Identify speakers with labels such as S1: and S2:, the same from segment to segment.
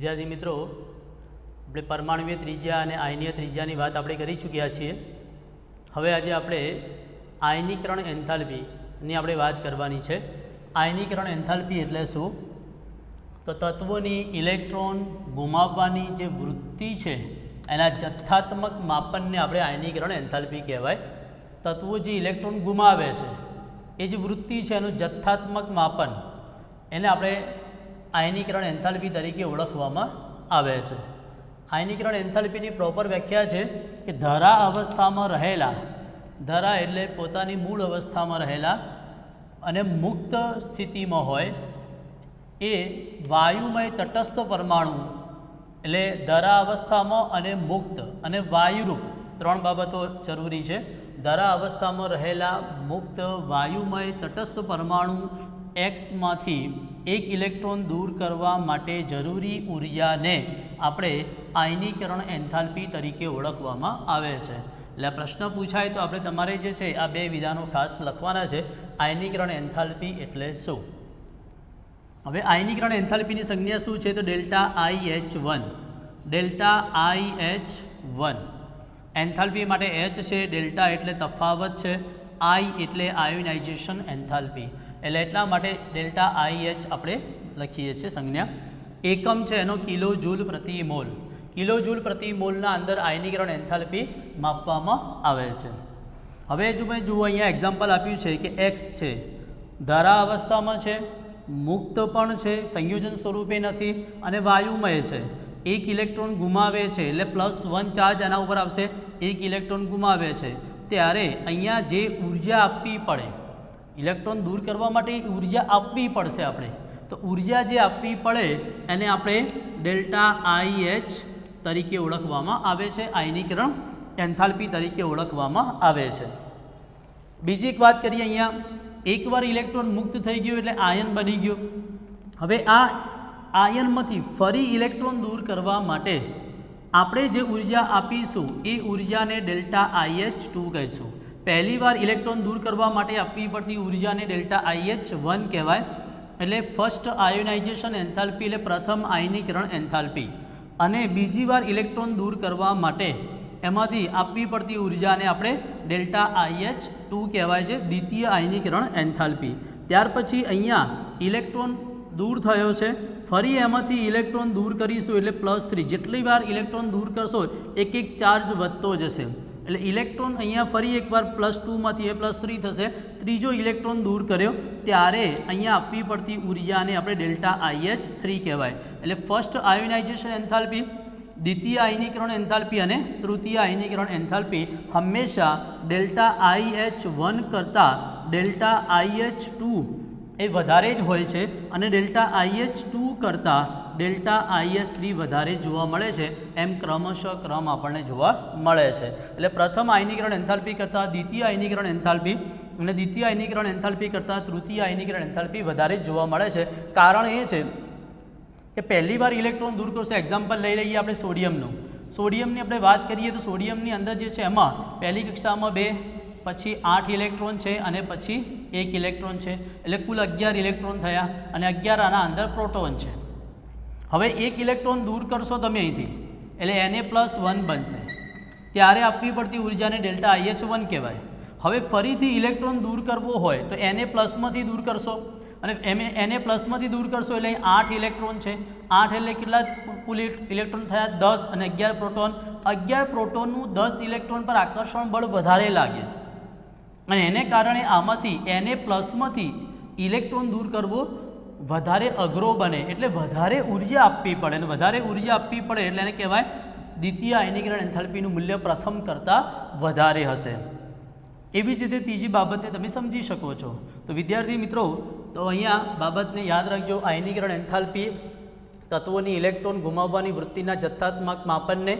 S1: વિદ્યાર્થી મિત્રો, આપણે પરમાણુય ત્રિજ્યા અને આયનીય ત્રિજ્યાની વાત આપણે કરી ચૂક્યા છીએ. હવે આજે આપણે આયનીકરણ એન્થાલ્પીની આપણે વાત કરવાની છે. આયનીકરણ એન્થાલ્પી એટલે શું? તો તત્વોની ઇલેક્ટ્રોન ગુમાવવાની જે વૃત્તિ છે એના જથ્થાત્મક માપનને આપણે આયનીકરણ એન્થાલ્પી કહેવાય. તત્વો જે ઇલેક્ટ્રોન ગુમાવે છે એ જે વૃત્તિ છે એનું જથ્થાત્મક માપન એને આપણે આયનીકરણ એન્થાલ્પી તરીકે ઓળખવામાં આવે છે. આયનીકરણ એન્થાલ્પીની પ્રોપર વ્યાખ્યા છે કે ધરા અવસ્થામાં રહેલા, ધરા એટલે પોતાની મૂળ અવસ્થામાં રહેલા અને મુક્ત સ્થિતિમાં હોય એ વાયુમય તટસ્થ પરમાણુ, એટલે ધરા અવસ્થામાં અને મુક્ત અને વાયુરૂપ ત્રણ બાબતો જરૂરી છે. ધરા અવસ્થામાં રહેલા મુક્ત વાયુમય તટસ્થ પરમાણુ એક્સમાંથી એક ઇલેક્ટ્રોન દૂર કરવા માટે જરૂરી ઉર્જાને આપણે આયનીકરણ એન્થાલ્પી તરીકે ઓળખવામાં આવે છે. એટલે પ્રશ્ન પૂછાય તો આપણે તમારે જે છે આ બે વિધાનો ખાસ લખવાના છે. આયનીકરણ એન્થાલ્પી એટલે શું? હવે આયનીકરણ એન્થાલ્પીની સંજ્ઞા શું છે? તો delta IH1. Delta IH1 enthalpy માટે H છે, ડેલ્ટા એટલે તફાવત છે, I એટલે આયોનાઇઝેશન એન્થાલ્પી, એટલે એટલા માટે ડેલ્ટા IH આપણે લખીએ છીએ સંજ્ઞા. એકમ છે એનો કિલો જૂલ પ્રતિ મોલ. કિલો જૂલ પ્રતિ મોલના અંદર આયનીકરણ એન્થાલ્પી માપવામાં આવે છે. હવે જો મેં જુઓ અહીંયા એક્ઝામ્પલ આપ્યું છે કે X છે, ધરા અવસ્થામાં છે, મુક્ત પણ છે, સંયોજન સ્વરૂપે નથી અને વાયુમય છે. એક ઇલેક્ટ્રોન ગુમાવે છે એટલે +1 ચાર્જ એના ઉપર આવશે. એક ઇલેક્ટ્રોન ગુમાવે છે ત્યારે અહીંયા જે ઉર્જા આપવી પડે, ઇલેક્ટ્રોન દૂર કરવા માટે ઉર્જા આપવી પડશે આપણે, તો ઉર્જા જે આપવી પડે એને આપણે ડેલ્ટા IH તરીકે ઓળખવામાં આવે છે, આયનીકરણ એન્થાલ્પી તરીકે ઓળખવામાં આવે છે. બીજી એક વાત કરીએ, અહીંયા એકવાર ઇલેક્ટ્રોન મુક્ત થઈ ગયો એટલે આયન બની ગયો. હવે આ આયનમાંથી ફરી ઇલેક્ટ્રોન દૂર કરવા માટે આપણે જે ઉર્જા આપીશું એ ઉર્જાને ડેલ્ટા IH2 કહીશું. પહેલી વાર ઇલેક્ટ્રોન દૂર કરવા માટે આપવી પડતી ઉર્જાને ડેલ્ટા IH1 કહેવાય. એટલે ફર્સ્ટ આયોનાઇઝેશન એન્થાલ્પી એટલે પ્રથમ આયનીકરણ એન્થાલ્પી. અને બીજી વાર ઇલેક્ટ્રોન દૂર કરવા માટે એમાંથી આપવી પડતી ઉર્જાને આપણે ડેલ્ટા IH2 કહેવાય છે, દ્વિતીય આયનીકરણ એન્થાલ્પી. ત્યાર પછી અહીંયા ઇલેક્ટ્રોન દૂર થયો છે, ફરી એમાંથી ઇલેક્ટ્રોન દૂર કરીશું એટલે +3. જેટલી વાર ઇલેક્ટ્રોન દૂર કરશો એક એક ચાર્જ વધતો જશે. એટલે ઇલેક્ટ્રોન અહીંયા ફરી એકવાર +2માંથી એ +3 થશે. ત્રીજો ઇલેક્ટ્રોન દૂર કર્યો ત્યારે અહીંયા આપવી પડતી ઉર્જાને આપણે ડેલ્ટા IH3 કહેવાય. એટલે ફર્સ્ટ આયોનાઇઝેશન એન્થાલ્પી, દ્વિતીય આયનીકરણ એન્થાલ્પી અને તૃતીય આયનીકરણ એન્થાલ્પી હંમેશા ડેલ્ટા IH1 કરતાં ડેલ્ટા IH2 એ વધારે જ હોય છે અને ડેલ્ટા IH2 કરતાં ડેલ્ટા IH3 વધારે જોવા મળે છે. એમ ક્રમશઃ ક્રમ આપણને જોવા મળે છે. એટલે પ્રથમ આયનીકરણ એન્થાલ્પી કરતાં દ્વિતીય આયનીકરણ એન્થાલ્પી અને દ્વિતીય આયનીકરણ એન્થાલ્પી કરતાં તૃતીય આયનીકરણ એન્થાલ્પી વધારે જ જોવા મળે છે. કારણ એ છે કે પહેલી વાર ઇલેક્ટ્રોન દૂર કરશે. એક્ઝામ્પલ લઈ લઈએ આપણે સોડિયમનું. સોડિયમની આપણે વાત કરીએ તો સોડિયમની અંદર જે છે એમાં પહેલી કક્ષામાં 2, પછી 8 ઇલેક્ટ્રોન છે અને પછી 1 ઇલેક્ટ્રોન છે, એટલે કુલ 11 ઇલેક્ટ્રોન થયા અને 11 આના અંદર પ્રોટોન છે. હવે 1 ઇલેક્ટ્રોન દૂર કરશો તમે અહીંથી એટલે Na+1 બનશે, ત્યારે આપવી પડતી ઉર્જાને ડેલ્ટા IH1 કહેવાય. હવે ફરીથી ઇલેક્ટ્રોન દૂર કરવો હોય તો Na+માંથી દૂર કરશો અને Na+માંથી દૂર કરશો એટલે 8 ઇલેક્ટ્રોન છે. 8 એટલે કેટલા કુલ ઇલેક્ટ્રોન થયા? 10 અને 11 પ્રોટોન. 11 પ્રોટોનનું 10 ઇલેક્ટ્રોન પર આકર્ષણ બળ વધારે લાગે અને એને કારણે આમાંથી Na+માંથી ઇલેક્ટ્રોન દૂર કરવો વધારે અઘરો બને. એટલે વધારે ઉર્જા આપવી પડે અને વધારે ઉર્જા આપવી પડે એટલે એને કહેવાય દ્વિતીય આયનીકરણ એન્થાલ્પીનું મૂલ્ય પ્રથમ કરતાં વધારે હશે. એવી જ રીતે ત્રીજી બાબતને તમે સમજી શકો છો. તો વિદ્યાર્થી મિત્રો, તો અહીંયા બાબતને યાદ રાખજો. આયનીકરણ એન્થાલ્પી તત્વોની ઇલેક્ટ્રોન ગુમાવવાની વૃત્તિના જથ્થાત્મક માપનને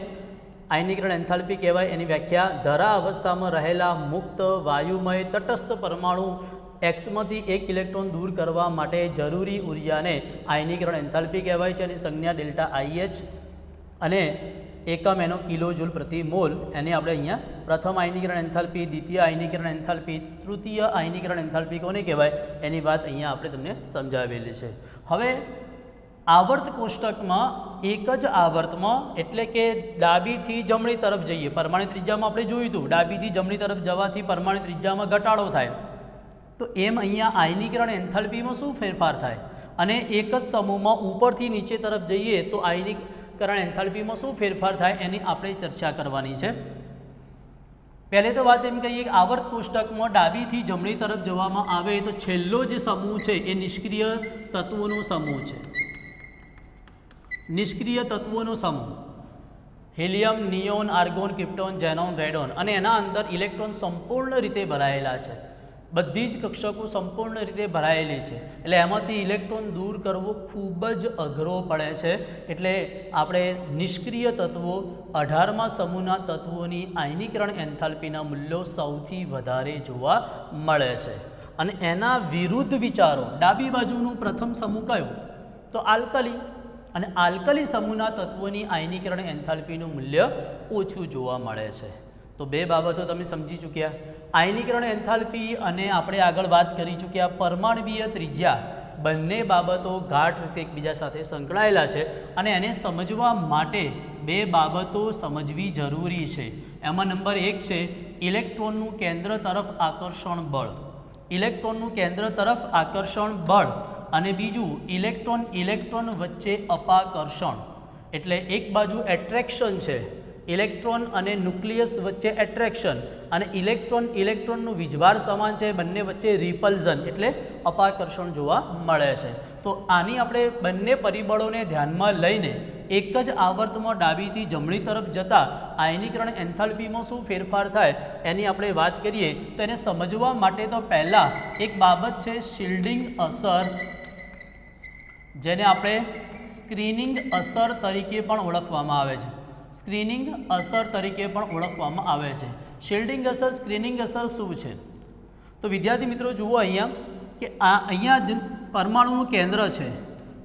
S1: આયનીકરણ એન્થાલ્પી કહેવાય. એની વ્યાખ્યા ધરા અવસ્થામાં રહેલા મુક્ત વાયુમય તટસ્થ પરમાણુ એક્સમાંથી એક ઇલેક્ટ્રોન દૂર કરવા માટે જરૂરી ઉર્જાને આયનીકરણ એન્થાલ્પી કહેવાય છે. એની સંજ્ઞા ડેલ્ટા IH અને એકમ એનો કિલો જૂલ પ્રતિ મોલ. એને આપણે અહીંયા પ્રથમ આયનીકરણ એન્થાલ્પી, દ્વિતીય આયનીકરણ એન્થાલ્પી, તૃતીય આયનીકરણ એન્થાલ્પી કોને કહેવાય એની વાત અહીંયા આપણે તમને સમજાવેલી છે. હવે આવર્ત કોષ્ટકમાં એક જ આવર્તમાં એટલે કે ડાબીથી જમણી તરફ જઈએ, પરમાણુ ત્રિજ્યામાં આપણે જોયું હતું ડાબીથી જમણી તરફ જવાથી પરમાણુ ત્રિજ્યામાં ઘટાડો થાય, તો એમ અહીંયા આયનીકરણ એન્થાલ્પીમાં શું ફેરફાર થાય, અને એક જ સમૂહમાં ઉપરથી નીચે તરફ જઈએ તો આયનીકરણ એન્થાલ્પીમાં શું ફેરફાર થાય એની આપણે ચર્ચા કરવાની છે। પહેલે તો વાત એમ કહીએ કે આવર્ત કોષ્ટકમાં ડાબીથી જમણી તરફ જવામાં આવે તો છેલ્લો જે સમૂહ છે એ નિષ્ક્રિય તત્વોનો સમૂહ છે, નિષ્ક્રિય તત્વોનો સમૂહ helium, neon, argon, krypton, xenon, radon, અને એના અંદર ઇલેક્ટ્રોન સંપૂર્ણ રીતે ભરાયેલા છે, બધી જ કક્ષકો સંપૂર્ણ રીતે ભરાયેલી છે, એટલે એમાંથી ઇલેક્ટ્રોન દૂર કરવો ખૂબ જ અઘરો પડે છે। એટલે આપણે નિષ્ક્રિય તત્વો 18મા સમૂહના તત્વોની આયનીકરણ એન્થાલ્પીના મૂલ્યો સૌથી વધારે જોવા મળે છે, અને એના વિરુદ્ધ વિચારો ડાબી બાજુનું પ્રથમ સમૂહ કયો તો આલ્કલી, અને આલ્કલી સમૂહના તત્વોની આયનીકરણ એન્થાલ્પીનું મૂલ્ય ઓછું જોવા મળે છે। તો બે બાબતો તમે સમજી ચૂક્યા, આયનીકરણ એન્થાલ્પી અને આપણે આગળ વાત કરી ચૂક્યા પરમાણુવીય ત્રિજ્યા, બંને બાબતો ગાઢ રીતે એકબીજા સાથે સંકળાયેલા છે, અને એને સમજવા માટે બે બાબતો સમજવી જરૂરી છે। એમાં નંબર 1 છે ઇલેક્ટ્રોનનું કેન્દ્ર તરફ આકર્ષણ બળ, ઇલેક્ટ્રોનનું કેન્દ્ર તરફ આકર્ષણ બળ, અને બીજું ઇલેક્ટ્રોન વચ્ચે અપાકર્ષણ, એટલે એક બાજુ એટ્રેક્શન છે, ઇલેક્ટ્રોન અને ન્યુક્લિયસ વચ્ચે એટ્રેક્શન, અને ઇલેક્ટ્રોનનું વીજભાર સમાન છે, બંને વચ્ચે રિપલ્ઝન એટલે અપાકર્ષણ જોવા મળે છે। તો આની આપણે બંને પરિબળોને ધ્યાનમાં લઈને એક જ આવર્તમાં ડાબીથી જમણી તરફ જતા આયનીકરણ એન્થાલ્પીમાં શું ફેરફાર થાય એની આપણે વાત કરીએ તો એને સમજવા માટે તો પહેલાં એક બાબત છે શિલ્ડિંગ અસર, જેને આપણે સ્ક્રીનિંગ અસર તરીકે પણ ઓળખવામાં આવે છે, સ્ક્રીનિંગ અસર તરીકે પણ ઓળખવામાં આવે છે। શિલ્ડિંગ અસર, સ્ક્રીનિંગ અસર શું છે તો વિદ્યાર્થી મિત્રો જુઓ અહીંયા કે અહીંયા પરમાણુનું કેન્દ્ર છે,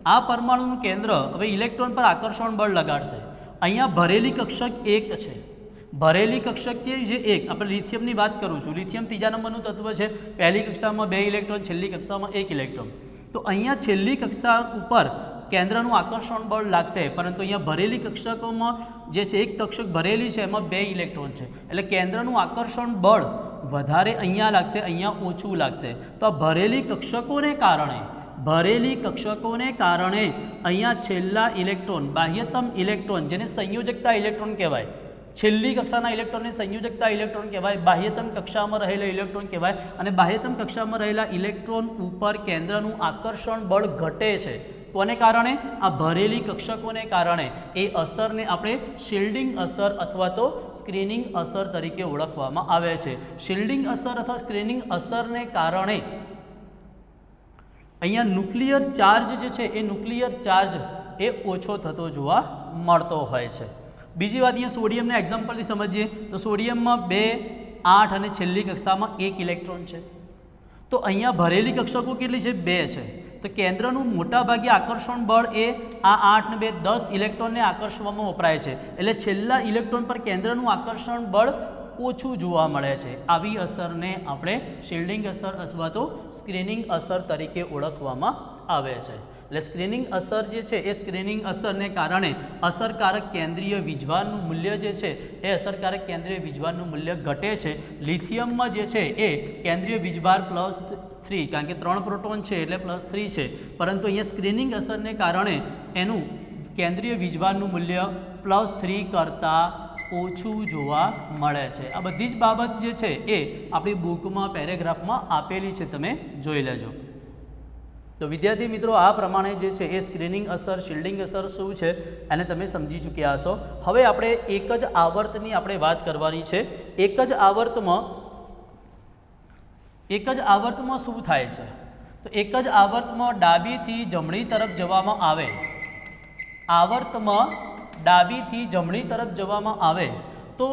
S1: આ પરમાણુનું કેન્દ્ર હવે ઇલેક્ટ્રોન પર આકર્ષણ બળ લગાડશે, અહીંયા ભરેલી કક્ષક 1 છે, ભરેલી કક્ષક જે 1, આપણે લિથિયમની વાત કરું છું, લિથિયમ ત્રીજા નંબરનું તત્વ છે, પહેલી કક્ષામાં 2 ઇલેક્ટ્રોન, છેલ્લી કક્ષામાં 1 ઇલેક્ટ્રોન, તો અહીંયા છેલ્લી કક્ષા ઉપર કેન્દ્રનું આકર્ષણ બળ લાગશે, પરંતુ અહીંયા ભરેલી કક્ષકોમાં જે છે એક કક્ષક ભરેલી છે એમાં 2 ઇલેક્ટ્રોન છે, એટલે કેન્દ્રનું આકર્ષણ બળ વધારે અહીંયા લાગશે, અહીંયા ઓછું લાગશે। તો આ ભરેલી કક્ષકોને કારણે અહીંયા છેલ્લા ઇલેક્ટ્રોન, બાહ્યતમ ઇલેક્ટ્રોન, જેને સંયોજકતા ઇલેક્ટ્રોન કહેવાય, છેલ્લી કક્ષાના ઇલેક્ટ્રોનને સંયોજકતા ઇલેક્ટ્રોન કહેવાય, બાહ્યતમ કક્ષામાં રહેલા ઇલેક્ટ્રોન કહેવાય, અને બાહ્યતમ કક્ષામાં રહેલા ઇલેક્ટ્રોન ઉપર કેન્દ્રનું આકર્ષણ બળ ઘટે છે, કોને કારણે આ ભરેલી કક્ષકોને કારણે। એ અસરને આપણે શિલ્ડિંગ અસર અથવા તો સ્ક્રીનિંગ અસર તરીકે ઓળખવામાં આવે છે। શિલ્ડિંગ અસર અથવા સ્ક્રીનિંગ અસરને કારણે અહીંયા ન્યુક્લિયર ચાર્જ જે છે એ ન્યુક્લિયર ચાર્જ એ ઓછો થતો જોવા મળતો હોય છે। બીજી વાત અહીંયા સોડિયમના એક્ઝામ્પલથી સમજીએ તો સોડિયમમાં 2, 8 અને છેલ્લી કક્ષામાં 1 ઇલેક્ટ્રોન છે, તો અહીંયા ભરેલી કક્ષકો કેટલી છે 2 છે, તો કેન્દ્રનું મોટાભાગે આકર્ષણ બળ એ આ 8 ને 2 10 ઇલેક્ટ્રોનને આકર્ષવામાં વપરાય છે, એટલે છેલ્લા ઇલેક્ટ્રોન પર કેન્દ્રનું આકર્ષણ બળ ઓછું જોવા મળે છે। આવી અસરને આપણે શિલ્ડિંગ અસર અથવા તો સ્ક્રીનિંગ અસર તરીકે ઓળખવામાં આવે છે। એટલે સ્ક્રીનિંગ અસર જે છે એ સ્ક્રીનિંગ અસરને કારણે અસરકારક કેન્દ્રીય વીજભારનું મૂલ્ય જે છે એ અસરકારક કેન્દ્રીય વીજભારનું મૂલ્ય ઘટે છે। લિથિયમમાં જે છે એ કેન્દ્રીય વીજભાર +3, કારણ કે 3 પ્રોટોન છે એટલે +3 છે, પરંતુ અહીંયા સ્ક્રીનિંગ અસરને કારણે એનું કેન્દ્રીય વીજભારનું મૂલ્ય +3 કરતાં ઓછું જોવા મળે છે। આ બધી જ બાબત જે છે એ આપણી બુકમાં પેરેગ્રાફમાં આપેલી છે, તમે જોઈ લેજો। તો વિદ્યાર્થી મિત્રો આ પ્રમાણે જે છે એ સ્ક્રીનિંગ અસર, શિલ્ડિંગ અસર શું છે એને તમે સમજી ચૂક્યા હશો। હવે આપણે એક જ આવર્તની આપણે વાત કરવાની છે। એક જ આવર્તમાં શું થાય છે તો એક જ આવર્તમાં ડાબીથી જમણી તરફ જવામાં આવે, આવર્તમાં ડાબીથી જમણી તરફ જવામાં આવે તો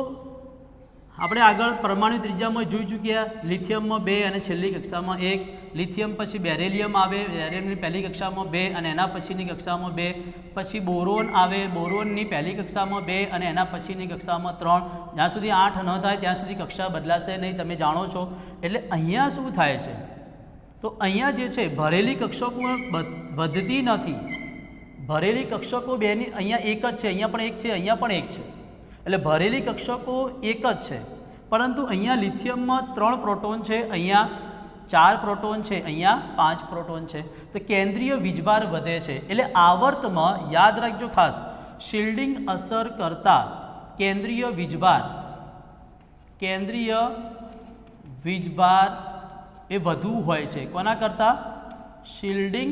S1: આપણે આગળ પરમાણુ ત્રિજ્યામાં જોઈ ચૂક્યા, લિથિયમમાં 2 અને છેલ્લી કક્ષામાં 1, લિથિયમ પછી બેરેલિયમ આવે, બેરેલિયમની પહેલી કક્ષામાં 2 અને એના પછીની કક્ષામાં 2, પછી બોરોન આવે, બોરોનની પહેલી કક્ષામાં 2 અને એના પછીની કક્ષામાં 3, જ્યાં સુધી 8 ન થાય ત્યાં સુધી કક્ષા બદલાશે નહીં, તમે જાણો છો। એટલે અહીંયા શું થાય છે તો અહીંયા જે છે ભરેલી કક્ષકો વધતી નથી, ભરેલી કક્ષકો બેની અહીંયા એક જ છે, અહીંયા પણ એક છે, અહીંયા પણ એક છે, એટલે ભરેલી કક્ષકો એક જ છે, પરંતુ અહીંયા લિથિયમમાં 3 પ્રોટોન છે, અહીંયા 4 પ્રોટોન છે, અહીંયા 5 પ્રોટોન છે, તો કેન્દ્રીય વીજભાર વધે છે. એટલે આવર્તમાં યાદ રાખજો ખાસ, શિલ્ડિંગ અસર કરતા કેન્દ્રીય વીજભાર એ વધુ હોય છે. કોના કરતાં? શિલ્ડિંગ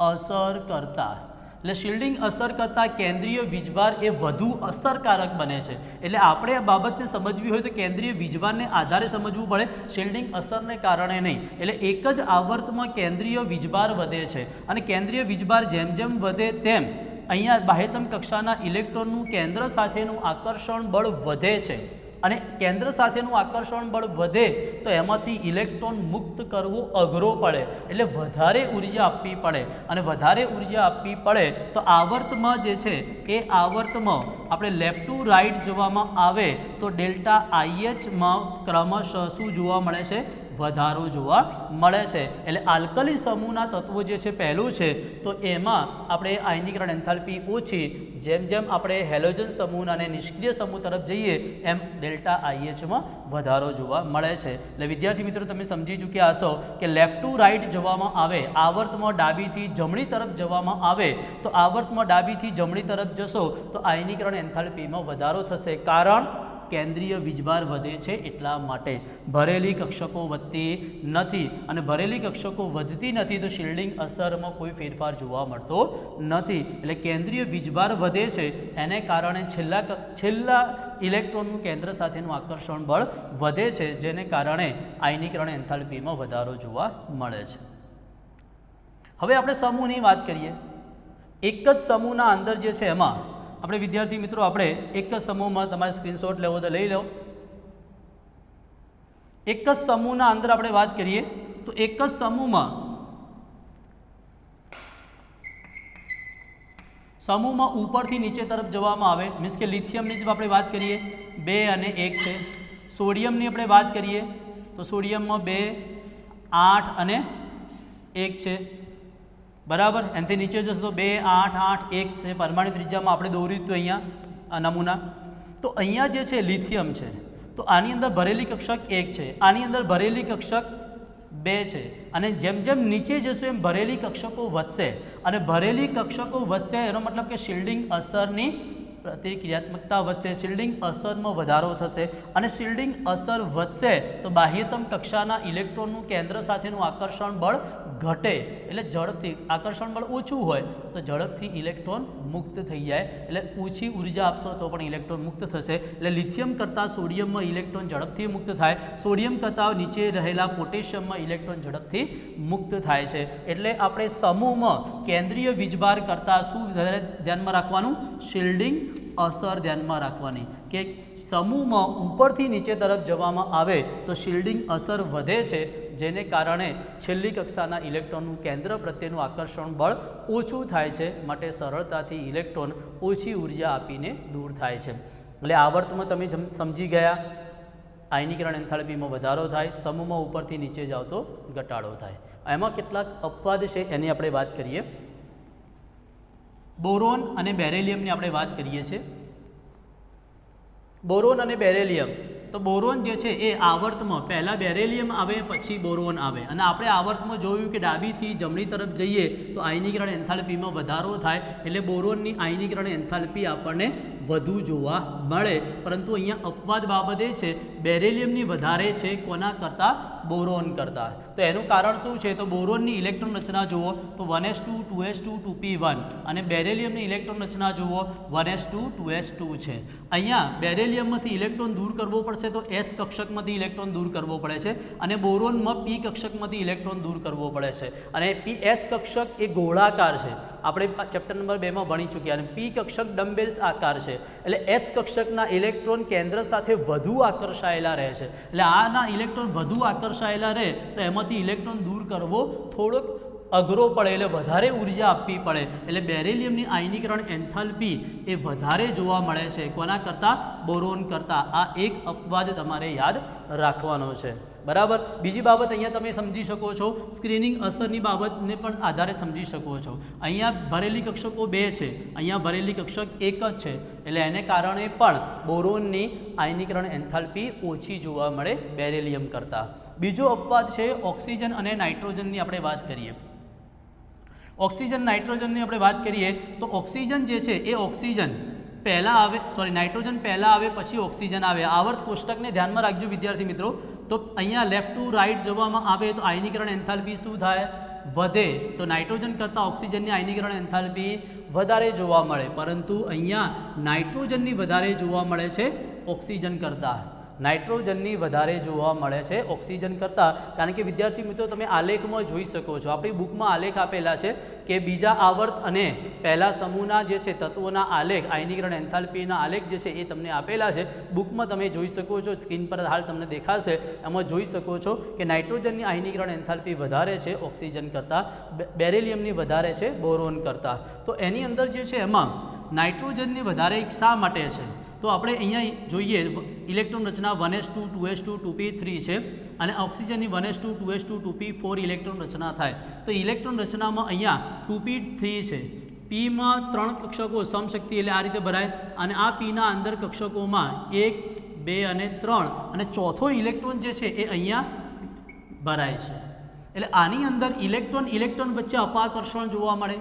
S1: અસર કરતા. એટલે શિલ્ડિંગ અસર કરતાં કેન્દ્રીય વીજભાર એ વધુ અસરકારક બને છે. એટલે આપણે આ બાબતને સમજવી હોય તો કેન્દ્રીય વીજભારને આધારે સમજવું પડે, શિલ્ડિંગ અસરને કારણે નહીં. એટલે એક જ આવર્તમાં કેન્દ્રીય વીજભાર વધે છે, અને કેન્દ્રીય વીજભાર જેમ જેમ વધે તેમ અહીંયા બાહ્યતમ કક્ષાના ઇલેક્ટ્રોનનું કેન્દ્ર સાથેનું આકર્ષણ બળ વધે છે, અને કેન્દ્ર સાથેનું આકર્ષણ બળ વધે તો એમાંથી ઇલેક્ટ્રોન મુક્ત કરવો અઘરો પડે, એટલે વધારે ઉર્જા આપવી પડે, અને વધારે ઉર્જા આપવી પડે તો આવર્તમાં જે છે એ આવર્તમાં આપણે લેફ્ટ ટુ રાઇટ જોવામાં આવે તો ડેલ્ટા IHમાં ક્રમશઃ શું જોવા મળે છે? વધારો જોવા મળે છે. એટલે આલ્કલી સમૂહના તત્વો જે છે પહેલું છે તો એમાં આપણે આયનીકરણ એન્થાલ્પી ઓછી, જેમ જેમ આપણે હેલોજન સમૂહ અને નિષ્ક્રિય સમૂહ તરફ જઈએ એમ ડેલ્ટા IHમાં વધારો જોવા મળે છે. એટલે વિદ્યાર્થી મિત્રો તમે સમજી ચૂક્યા હશો કે લેફ્ટ ટુ રાઇટ જવામાં આવે, આવર્તમાં ડાબીથી જમણી તરફ જવામાં આવે તો આવર્તમાં ડાબીથી જમણી તરફ જશો તો આયનીકરણ એન્થાલ્પીમાં વધારો થશે, કારણ કેન્દ્રીય વીજભાર વધે છે એટલા માટે. ભરેલી કક્ષકો વધતી નથી, અને ભરેલી કક્ષકો વધતી નથી તો શિલ્ડિંગ અસરમાં કોઈ ફેરફાર જોવા મળતો નથી. એટલે કેન્દ્રીય વીજભાર વધે છે એને કારણે છેલ્લા ઇલેક્ટ્રોનનું કેન્દ્ર સાથેનું આકર્ષણ બળ વધે છે, જેને કારણે આયનીકરણ એન્થાલ્પીમાં વધારો જોવા મળે છે. હવે આપણે સમૂહની વાત કરીએ. એક જ સમૂહના અંદર જે છે એમાં આપણે વિદ્યાર્થી મિત્રો આપણે એક જ સમૂહમાં તમારે સ્ક્રીનશોટ લેવો તો લઈ લો. એક જ સમૂહના અંદર આપણે વાત કરીએ તો એક જ સમૂહમાં ઉપરથી નીચે તરફ જવામાં આવે, મીન્સ કે લિથિયમની જો આપણે વાત કરીએ 2 અને 1 છે, સોડિયમની આપણે વાત કરીએ તો સોડિયમમાં 2, 8 અને 1 છે, બરાબર. એનાથી નીચે જશો તો 2, 8, 8, 1 છે. પરમાણુ ત્રિજ્યામાં આપણે દોર્યું હતું અહીંયા નમૂના. તો અહીંયા જે છે લિથિયમ છે, તો આની અંદર ભરેલી કક્ષક 1 છે, આની અંદર ભરેલી કક્ષક 2 છે, અને જેમ જેમ નીચે જશો એમ ભરેલી કક્ષકો વધશે, અને ભરેલી કક્ષકો વધશે એનો મતલબ કે શિલ્ડિંગ અસરની પ્રતિક્રિયાત્મકતા વધશે, શિલ્ડિંગ અસરમાં વધારો થશે, અને શિલ્ડિંગ અસર વધશે તો બાહ્યતમ કક્ષાના ઇલેક્ટ્રોનનું કેન્દ્ર સાથેનું આકર્ષણ બળ ઘટે, એટલે ઝડપથી આકર્ષણ બળ ઓછું હોય તો ઝડપથી ઇલેક્ટ્રોન મુક્ત થઈ જાય, એટલે ઓછી ઉર્જા આપશો તો પણ ઇલેક્ટ્રોન મુક્ત થશે. એટલે લિથિયમ કરતાં સોડિયમમાં ઇલેક્ટ્રોન ઝડપથી મુક્ત થાય, સોડિયમ કરતાં નીચે રહેલા પોટેશિયમમાં ઇલેક્ટ્રોન ઝડપથી મુક્ત થાય છે. એટલે આપણે સમૂહમાં કેન્દ્રીય વીજભાર કરતાં શું ધ્યાનમાં રાખવાનું? શિલ્ડિંગ અસર ધ્યાનમાં રાખવાની, કે સમૂહમાં ઉપરથી નીચે તરફ જવામાં આવે તો શિલ્ડિંગ અસર વધે છે, જેને કારણે છેલ્લી કક્ષાના ઇલેક્ટ્રોનનું કેન્દ્ર પ્રત્યેનું આકર્ષણ બળ ઓછું થાય છે, માટે સરળતાથી ઇલેક્ટ્રોન ઓછી ઉર્જા આપીને દૂર થાય છે. એટલે આવર્તમાં તમે સમજી ગયા, આયનીકરણ એન્થાલ્પીમાં વધારો થાય, સમૂહમાં ઉપરથી નીચે જાવ તો ઘટાડો થાય. એમાં કેટલાક અપવાદ છે એની આપણે વાત કરીએ. બોરોન અને બેરેલિયમની આપણે વાત કરીએ છીએ. બોરોન અને બેરેલિયમ, તો બોરોન જે છે એ આવર્તમાં પહેલાં બેરેલિયમ આવે પછી બોરોન આવે, અને આપણે આવર્તમાં જોયું કે ડાબીથી જમણી તરફ જઈએ તો આયનીકરણ એન્થાલ્પીમાં વધારો થાય, એટલે બોરોનની આયનીકરણ એન્થાલ્પી આપણને વધુ જોવા મળે. પરંતુ અહીંયા અપવાદ બાબત એ છે બેરેલિયમની વધારે છે કોના કરતાં? બોરોન કરતાં. તો એનું કારણ શું છે? તો બોરોનની ઇલેક્ટ્રોન રચના જુઓ તો 1s2 2s2 2p1, અને બેરેલિયમની ઇલેક્ટ્રોન રચના જુઓ 1s2 2s2 છે. અહીંયા બેરેલિયમમાંથી ઇલેક્ટ્રોન દૂર કરવો પડશે તો s કક્ષકમાંથી ઇલેક્ટ્રોન દૂર કરવો પડે છે, અને બોરોનમાં p કક્ષકમાંથી ઇલેક્ટ્રોન દૂર કરવો પડે છે. અને s કક્ષક એ ગોળાકાર છે, આપણે ચેપ્ટર નંબર 2 માં ભણી ચૂક્યા, અને p કક્ષક ડમ્બેલ્સ આકાર છે. એટલે s કક્ષકના ઇલેક્ટ્રોન કેન્દ્ર સાથે વધુ આકર્ષાયેલા રહે છે, એટલે આના ઇલેક્ટ્રોન વધુ આકર્ષાયેલા રહે તો એમાંથી ઇલેક્ટ્રોન દૂર કરવો થોડોક અઘરો પડે એટલે વધારે ઉર્જા આપવી પડે એટલે બેરિલિયમની આયનીકરણ એન્થાલ્પી એ વધારે જોવા મળે છે કોના કરતાં? બોરોન કરતાં. આ એક અપવાદ તમારે યાદ રાખવાનો છે. બરાબર. બીજી બાબત અહીંયા તમે સમજી શકો છો, સ્ક્રીનિંગ અસરની બાબતને પણ આધારે સમજી શકો છો. અહીંયા ભરેલી કક્ષકો 2 છે, અહીંયા ભરેલી કક્ષક 1 જ છે એટલે એને કારણે પણ બોરોનની આયનીકરણ એન્થાલ્પી ઓછી જોવા મળે બેરિલિયમ કરતાં. બીજો અપવાદ છે ઓક્સિજન અને નાઇટ્રોજનની આપણે વાત કરીએ. ઓક્સિજન નાઇટ્રોજનની આપણે વાત કરીએ તો ઓક્સિજન જે છે એ ઓક્સિજન પહેલાં આવે, નાઇટ્રોજન પહેલાં આવે પછી ઓક્સિજન આવે. આવર્ત કોષ્ટકને ધ્યાનમાં રાખજો વિદ્યાર્થી મિત્રો. તો અહીંયા લેફ્ટ ટુ રાઇટ જવામાં આવે તો આયનીકરણ એન્થાલ્પી શું થાય? વધે. તો નાઇટ્રોજન કરતાં ઓક્સિજનની આયનીકરણ એન્થાલ્પી વધારે જોવા મળે, પરંતુ અહીંયા નાઇટ્રોજનની વધારે જોવા મળે છે ઓક્સિજન કરતાં. નાઇટ્રોજનની વધારે જોવા મળે છે ઓક્સિજન કરતાં. કારણ કે વિદ્યાર્થી મિત્રો તમે આલેખમાં જોઈ શકો છો, આપણી બુકમાં આલેખ આપેલા છે કે બીજા આવર્ત અને પહેલા સમૂહના જે છે તત્વોના આલેખ, આયનીકરણ એન્થાલ્પીના આલેખ જે છે એ તમને આપેલા છે. બુકમાં તમે જોઈ શકો છો, સ્ક્રીન પર હાલ તમને દેખાશે, એમાં જોઈ શકો છો કે નાઇટ્રોજનની આયનીકરણ એન્થાલ્પી વધારે છે ઓક્સિજન કરતાં, બેરિલિયમની વધારે છે બોરોન કરતાં. તો એની અંદર જે છે એમાં નાઇટ્રોજનની વધારે શા માટે છે? તો આપણે અહીંયા જોઈએ ઇલેક્ટ્રોન રચના 1s2 2s2 2p3 છે અને ઓક્સિજનની 1s2 2s2 2p4 ઇલેક્ટ્રોન રચના થાય. તો ઇલેક્ટ્રોન રચનામાં અહીંયા 2p3 છે. પીમાં 3 કક્ષકો સમશક્તિ એટલે આ રીતે ભરાય અને આ પીના અંદર કક્ષકોમાં 1 2 અને 3 અને ચોથો ઇલેક્ટ્રોન જે છે એ અહીંયા ભરાય છે. એટલે આની અંદર ઇલેક્ટ્રોન વચ્ચે અપાકર્ષણ જોવા મળે.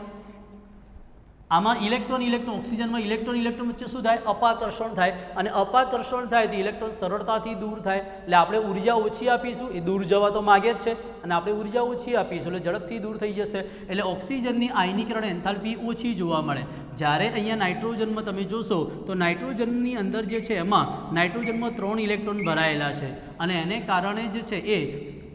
S1: આમાં ઇલેક્ટ્રોન ઓક્સિજનમાં ઇલેક્ટ્રોન વચ્ચે શું થાય? અપાકર્ષણ થાય અને અપાકર્ષણ થાય તો ઇલેક્ટ્રોન સરળતાથી દૂર થાય. એટલે આપણે ઉર્જા ઓછી આપીશું, એ દૂર જવા તો માગે જ છે અને આપણે ઉર્જા ઓછી આપીશું એટલે ઝડપથી દૂર થઈ જશે. એટલે ઓક્સિજનની આયનીકરણ એન્થાલ્પી ઓછી જોવા મળે. જ્યારે અહીંયા નાઇટ્રોજનમાં તમે જોશો તો નાઇટ્રોજનની અંદર જે છે એમાં નાઇટ્રોજનમાં 3 ઇલેક્ટ્રોન ભરાયેલા છે અને એને કારણે જે છે એ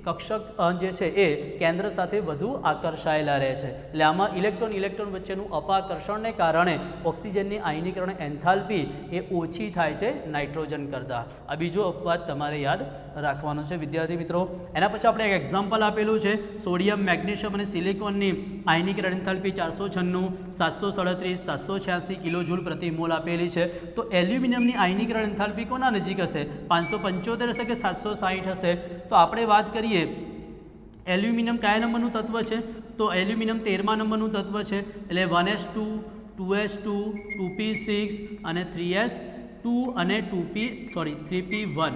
S1: કક્ષક જે છે એ કેન્દ્ર સાથે વધુ આકર્ષાયેલા રહે છે. એટલે આમાં ઇલેક્ટ્રોન વચ્ચેનું અપાકર્ષણને કારણે ઓક્સિજનની આયનીકરણ એન્થાલ્પી એ ઓછી થાય છે નાઇટ્રોજન કરતાં. આ બીજો અપવાદ તમારે યાદ રાખવાનો છે વિદ્યાર્થી મિત્રો. એના પછી આપણે એક એક્ઝામ્પલ આપેલું છે, સોડિયમ, મેગ્નેશિયમ અને સિલિકોનની આયનીકરણ એન્થાલ્પી 496, 737, 786 કિલોજૂલ પ્રતિ મોલ આપેલી છે. તો એલ્યુમિનિયમની આયનીકરણ એન્થાલ્પી કોના નજીક હશે? 575 હશે કે 760 હશે? તો આપણે વાત કરીએ એલ્યુમિનિયમ કયા નંબરનું તત્વ છે? તો એલ્યુમિનિયમ 13મા નંબરનું તત્વ છે. એટલે 1s2 2s2 2p6 અને 3s2 અને 3p1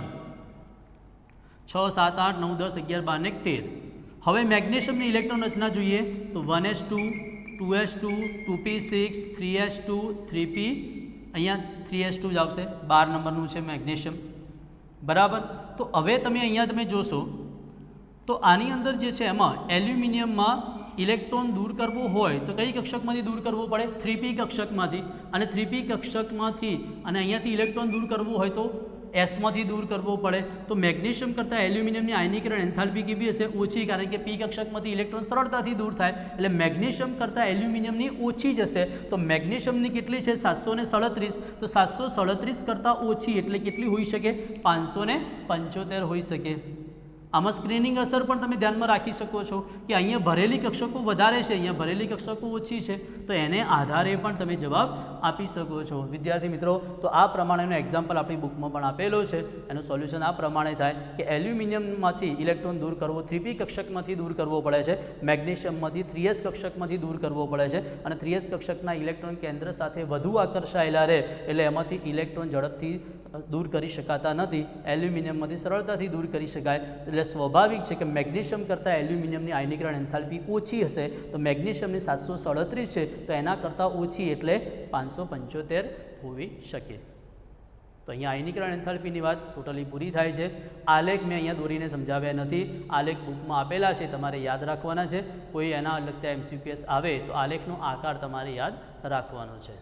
S1: 6 7 8 9 10 11 12 ને 13. હવે મેગ્નેશિયમની ઇલેક્ટ્રોન રચના જોઈએ તો 1s2 2s2 2p6 3s2 3p, અહીંયા 3s2 જ આવશે, 12 નંબરનું છે મેગ્નેશિયમ. બરાબર. તો હવે તમે અહીંયા તમે જોશો તો આની અંદર જે છે એમાં એલ્યુમિનિયમમાં ઇલેક્ટ્રોન દૂર કરવો હોય તો કઈ કક્ષકમાંથી દૂર કરવો પડે? 3p કક્ષકમાંથી. અને 3p કક્ષકમાંથી અને અહીંયાથી ઇલેક્ટ્રોન દૂર કરવું હોય તો એસમાંથી દૂર કરવો પડે. તો મેગ્નેશિયમ કરતાં એલ્યુમિનિયમની આયનીકરણ એન્થાલ્પી કેવી હશે? ઓછી, કારણ કે પી કક્ષકમાંથી ઇલેક્ટ્રોન સરળતાથી દૂર થાય. એટલે મેગ્નેશિયમ કરતાં એલ્યુમિનિયમની ઓછી જશે. તો મેગ્નેશિયમની કેટલી છે? 737. તો 737 કરતાં ઓછી એટલે કેટલી હોઈ શકે? 575 હોઈ શકે. આમાં સ્ક્રીનિંગ અસર પણ તમે ધ્યાનમાં રાખી શકો છો કે અહીંયા ભરેલી કક્ષકો વધારે છે, અહીંયા ભરેલી કક્ષકો ઓછી છે, તો એને આધારે પણ તમે જવાબ આપી શકો છો વિદ્યાર્થી મિત્રો. તો આ પ્રમાણેનો એક્ઝામ્પલ આપણી બુકમાં પણ આપેલો છે. એનું સોલ્યુશન આ પ્રમાણે થાય કે એલ્યુમિનિયમમાંથી ઇલેક્ટ્રોન દૂર કરવો 3p કક્ષકમાંથી દૂર કરવો પડે છે, મેગ્નેશિયમમાંથી 3s કક્ષકમાંથી દૂર કરવો પડે છે અને 3s કક્ષકના ઇલેક્ટ્રોન કેન્દ્ર સાથે વધુ આકર્ષાયેલા રહે એટલે એમાંથી ઇલેક્ટ્રોન ઝડપથી દૂર કરી શકાતા નથી. એલ્યુમિનિયમમાંથી સરળતાથી દૂર કરી શકાય. એટલે સ્વાભાવિક છે કે મેગ્નેશિયમ કરતાં એલ્યુમિનિયમની આયનીકરણ એન્થાલ્પી ઓછી હશે. તો મેગ્નેશિયમની 737 છે તો એના કરતાં ઓછી એટલે 575 હોવી શકે. તો અહીંયા આયનીકરણ એન્થાલ્પીની વાત ટોટલી પૂરી થાય છે. આલેખ મેં અહીંયા દોરીને સમજાવ્યા નથી, આલેખ બુકમાં આપેલા છે, તમારે યાદ રાખવાના છે. કોઈ એના લગતા MCQS આવે તો આલેખનો આકાર તમારે યાદ રાખવાનો છે.